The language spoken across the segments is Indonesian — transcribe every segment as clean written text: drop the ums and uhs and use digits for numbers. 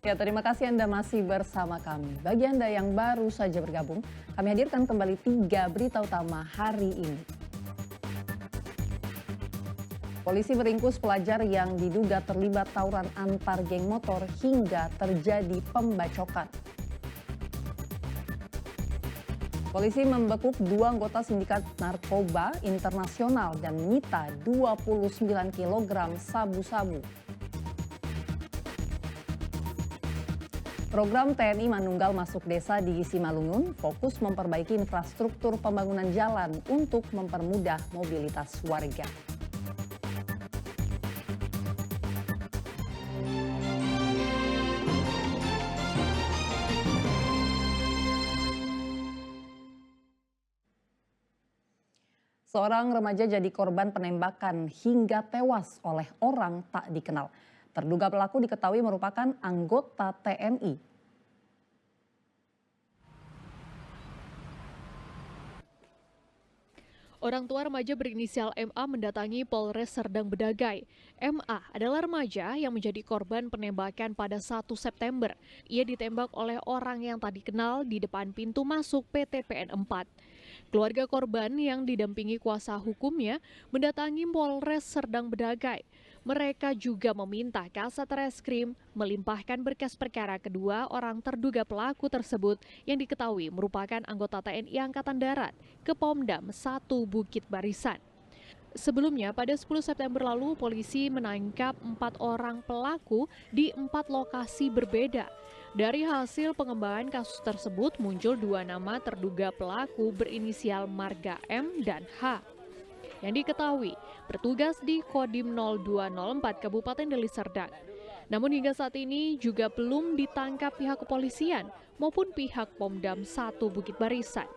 Ya, terima kasih Anda masih bersama kami. Bagi Anda yang baru saja bergabung, kami hadirkan kembali 3 berita utama hari ini. Polisi meringkus pelajar yang diduga terlibat tawuran antar geng motor hingga terjadi pembacokan. Polisi membekuk 2 anggota sindikat narkoba internasional dan menyita 29 kg sabu-sabu. Program TNI Manunggal Masuk Desa di Simalungun fokus memperbaiki infrastruktur pembangunan jalan untuk mempermudah mobilitas warga. Seorang remaja jadi korban penembakan hingga tewas oleh orang tak dikenal. Terduga pelaku diketahui merupakan anggota TNI. Orang tua remaja berinisial MA mendatangi Polres Serdang Bedagai. MA adalah remaja yang menjadi korban penembakan pada 1 September. Ia ditembak oleh orang yang tak dikenal di depan pintu masuk PT PN 4. Keluarga korban yang didampingi kuasa hukumnya mendatangi Polres Serdang Bedagai. Mereka juga meminta Kasat Reskrim melimpahkan berkas perkara kedua orang terduga pelaku tersebut yang diketahui merupakan anggota TNI Angkatan Darat ke Pomdam 1 Bukit Barisan. Sebelumnya, pada 10 September lalu, polisi menangkap 4 orang pelaku di 4 lokasi berbeda. Dari hasil pengembangan kasus tersebut muncul 2 nama terduga pelaku berinisial Marga M dan H. Yang diketahui bertugas di Kodim 0204 Kabupaten Deli Serdang. Namun hingga saat ini juga belum ditangkap pihak kepolisian maupun pihak Pomdam 1 Bukit Barisan.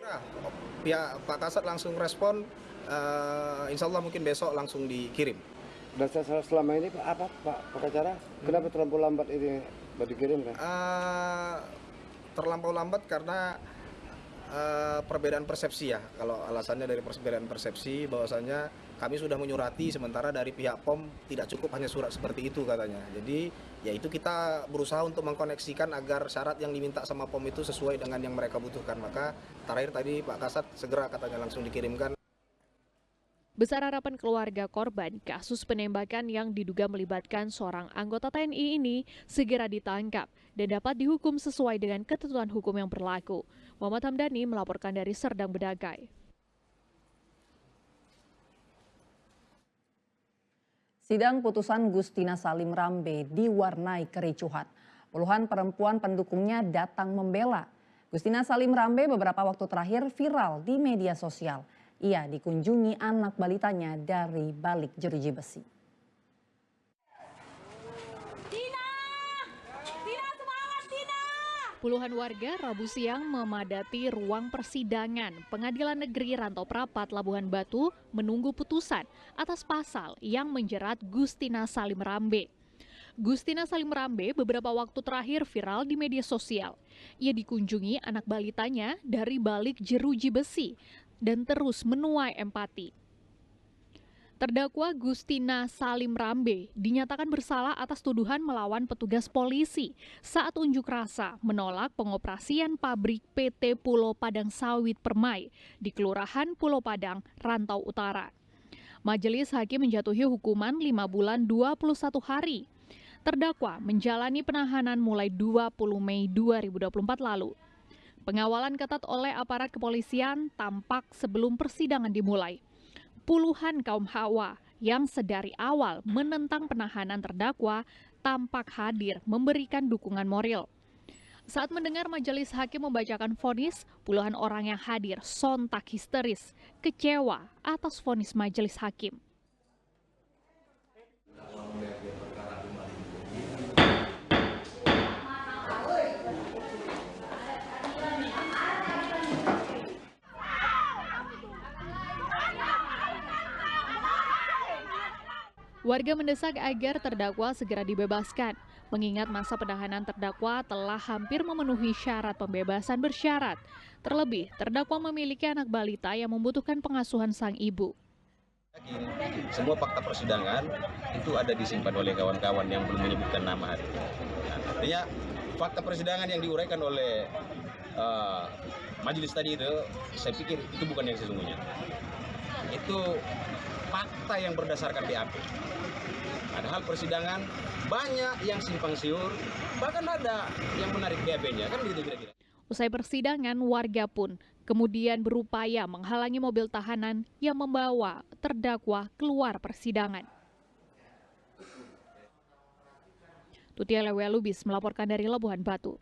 Nah, pihak Pak Kasat langsung respon, insya Allah mungkin besok langsung dikirim. Dan selama ini apa Pak pengacara, kenapa terlampau lambat ini dikirim kan? Terlampau lambat karena perbedaan persepsi ya. Kalau alasannya dari perbedaan persepsi bahwasanya kami sudah menyurati sementara dari pihak POM tidak cukup hanya surat seperti itu katanya. Jadi ya itu kita berusaha untuk mengkoneksikan agar syarat yang diminta sama POM itu sesuai dengan yang mereka butuhkan. Maka terakhir tadi Pak Kasat segera katanya langsung dikirimkan. Besar harapan keluarga korban kasus penembakan yang diduga melibatkan seorang anggota TNI ini segera ditangkap dan dapat dihukum sesuai dengan ketentuan hukum yang berlaku. Muhammad Hamdani melaporkan dari Serdang Bedagai. Sidang putusan Gustina Salim Rambe diwarnai kericuhan. Puluhan perempuan pendukungnya datang membela. Gustina Salim Rambe beberapa waktu terakhir viral di media sosial. Ia dikunjungi anak balitanya dari balik jeruji besi. Puluhan warga Rabu siang memadati ruang persidangan Pengadilan Negeri Rantau Prapat Labuhan Batu menunggu putusan atas pasal yang menjerat Gustina Salim Rambe. Gustina Salim Rambe beberapa waktu terakhir viral di media sosial. Ia dikunjungi anak balitanya dari balik jeruji besi dan terus menuai empati. Terdakwa Gustina Salim Rambe dinyatakan bersalah atas tuduhan melawan petugas polisi saat unjuk rasa menolak pengoperasian pabrik PT Pulau Padang Sawit Permai di Kelurahan Pulau Padang, Rantau Utara. Majelis Hakim menjatuhi hukuman 5 bulan 21 hari. Terdakwa menjalani penahanan mulai 20 Mei 2024 lalu. Pengawalan ketat oleh aparat kepolisian tampak sebelum persidangan dimulai. Puluhan kaum hawa yang sedari awal menentang penahanan terdakwa tampak hadir memberikan dukungan moral. Saat mendengar majelis hakim membacakan vonis, puluhan orang yang hadir sontak histeris, kecewa atas vonis majelis hakim. Warga mendesak agar terdakwa segera dibebaskan, mengingat masa penahanan terdakwa telah hampir memenuhi syarat pembebasan bersyarat. Terlebih, terdakwa memiliki anak balita yang membutuhkan pengasuhan sang ibu. Semua fakta persidangan itu ada disimpan oleh kawan-kawan yang belum menyebutkan nama hari ini. Nah, artinya fakta persidangan yang diuraikan oleh majelis tadi itu, saya pikir itu bukan yang sesungguhnya. Itu fakta yang berdasarkan BAP. Padahal persidangan banyak yang simpang siur, bahkan ada yang menarik BAP-nya, kan begitu kira-kira. Usai persidangan, warga pun kemudian berupaya menghalangi mobil tahanan yang membawa terdakwa keluar persidangan. Tutia Lewelubis melaporkan dari Labuhan Batu.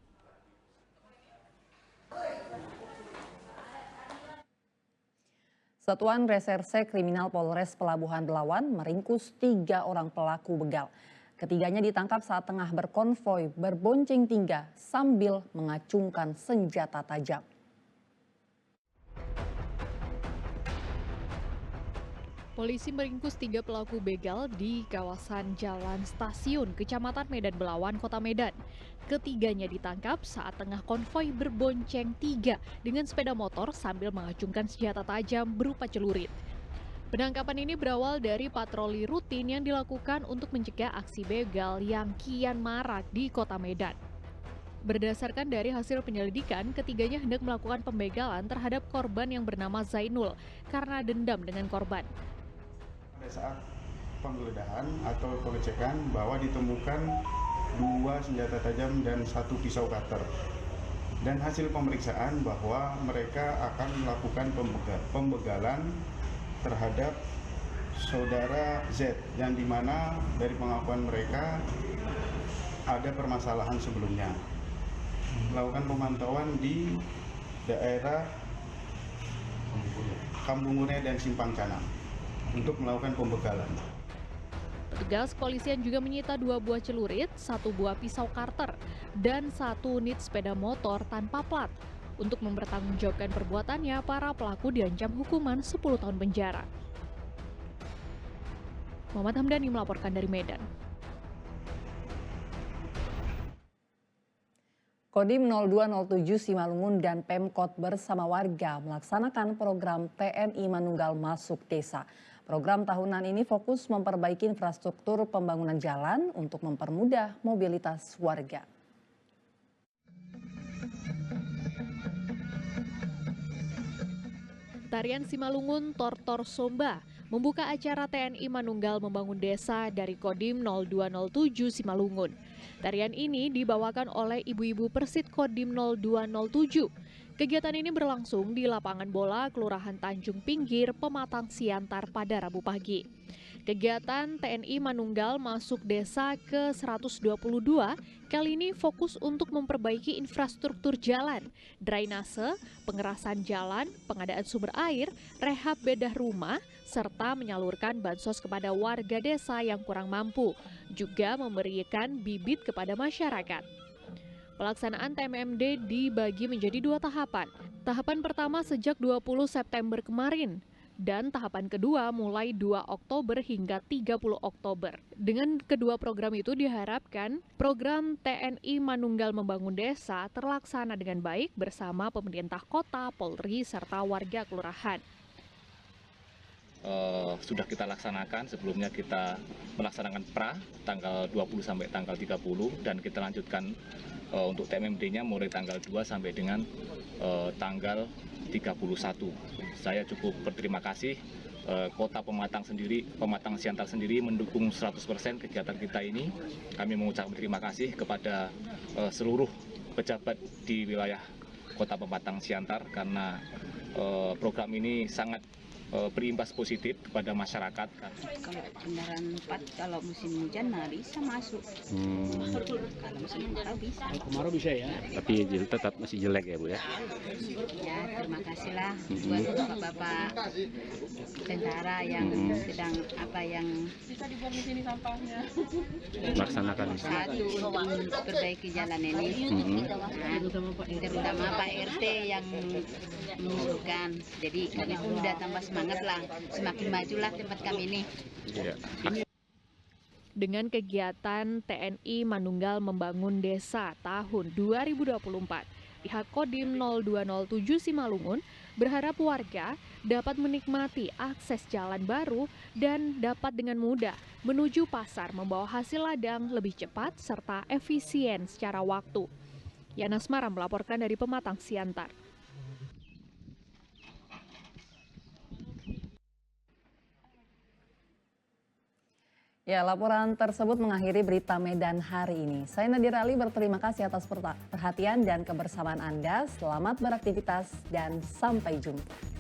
Satuan Reserse Kriminal Polres Pelabuhan Belawan meringkus 3 orang pelaku begal. Ketiganya ditangkap saat tengah berkonvoi berbonceng 3 sambil mengacungkan senjata tajam. Polisi meringkus 3 pelaku begal di kawasan Jalan Stasiun, Kecamatan Medan Belawan, Kota Medan. Ketiganya ditangkap saat tengah konvoi berbonceng 3 dengan sepeda motor sambil mengacungkan senjata tajam berupa celurit. Penangkapan ini berawal dari patroli rutin yang dilakukan untuk mencegah aksi begal yang kian marak di Kota Medan. Berdasarkan dari hasil penyelidikan, ketiganya hendak melakukan pembegalan terhadap korban yang bernama Zainul karena dendam dengan korban. Pada saat penggeledahan atau pengecekan bahwa ditemukan 2 senjata tajam dan 1 pisau cutter. Dan hasil pemeriksaan bahwa mereka akan melakukan pembegalan terhadap saudara Z, yang dimana dari pengakuan mereka ada permasalahan sebelumnya. Melakukan pemantauan di daerah Kampung Gune dan Simpang Canang untuk melakukan pembegalan. Petugas kepolisian juga menyita 2 buah celurit, 1 buah pisau karter, dan 1 unit sepeda motor tanpa plat. Untuk mempertanggungjawabkan perbuatannya, para pelaku diancam hukuman 10 tahun penjara. Muhammad Hamdani melaporkan dari Medan. Kodim 0207 Simalungun dan Pemkot bersama warga melaksanakan program TNI Manunggal Masuk Desa. Program tahunan ini fokus memperbaiki infrastruktur pembangunan jalan untuk mempermudah mobilitas warga. Tarian Simalungun Tortor Somba membuka acara TNI Manunggal Membangun Desa dari Kodim 0207 Simalungun. Tarian ini dibawakan oleh ibu-ibu Persit Kodim 0207. Kegiatan ini berlangsung di lapangan bola Kelurahan Tanjung Pinggir, Pematang Siantar pada Rabu pagi. Kegiatan TNI Manunggal Masuk Desa ke-122 kali ini fokus untuk memperbaiki infrastruktur jalan, drainase, pengerasan jalan, pengadaan sumber air, rehab bedah rumah, serta menyalurkan bansos kepada warga desa yang kurang mampu, juga memberikan bibit kepada masyarakat. Pelaksanaan TMMD dibagi menjadi 2 tahapan. Tahapan pertama sejak 20 September kemarin, dan tahapan kedua mulai 2 Oktober hingga 30 Oktober. Dengan kedua program itu diharapkan program TNI Manunggal Membangun Desa terlaksana dengan baik bersama pemerintah kota, Polri, serta warga kelurahan. Sudah kita laksanakan, sebelumnya kita melaksanakan pra tanggal 20 sampai tanggal 30 dan kita lanjutkan untuk TMMD-nya mulai tanggal 2 sampai dengan tanggal 31. Saya cukup berterima kasih Kota Pematang Siantar sendiri mendukung 100% kegiatan kita ini. Kami mengucapkan terima kasih kepada seluruh pejabat di wilayah Kota Pematang Siantar karena program ini sangat berimbas positif kepada masyarakat. Kalau kendaraan 4 kalau musim hujan bisa masuk. Kalau musim kemarau bisa. Kemarau bisa ya. Tapi tetap masih jelek ya Bu ya. Ya terima kasihlah buat bapak-bapak tentara yang sedang yang bisa dibuang di sini sampahnya. Melaksanakan satu untuk perbaiki jalan ini. Terutama Pak RT yang mengusulkan. Jadi kami pun udah tambah semangat lah, semakin majulah tempat kami ini. Dengan kegiatan TNI Manunggal Membangun Desa tahun 2024, Pihak Kodim 0207 Simalungun berharap warga dapat menikmati akses jalan baru dan dapat dengan mudah menuju pasar membawa hasil ladang lebih cepat serta efisien secara waktu. Yana Asmara melaporkan dari Pematang Siantar. Ya, laporan tersebut mengakhiri berita Medan hari ini. Saya Nadira Ali berterima kasih atas perhatian dan kebersamaan Anda. Selamat beraktivitas dan sampai jumpa.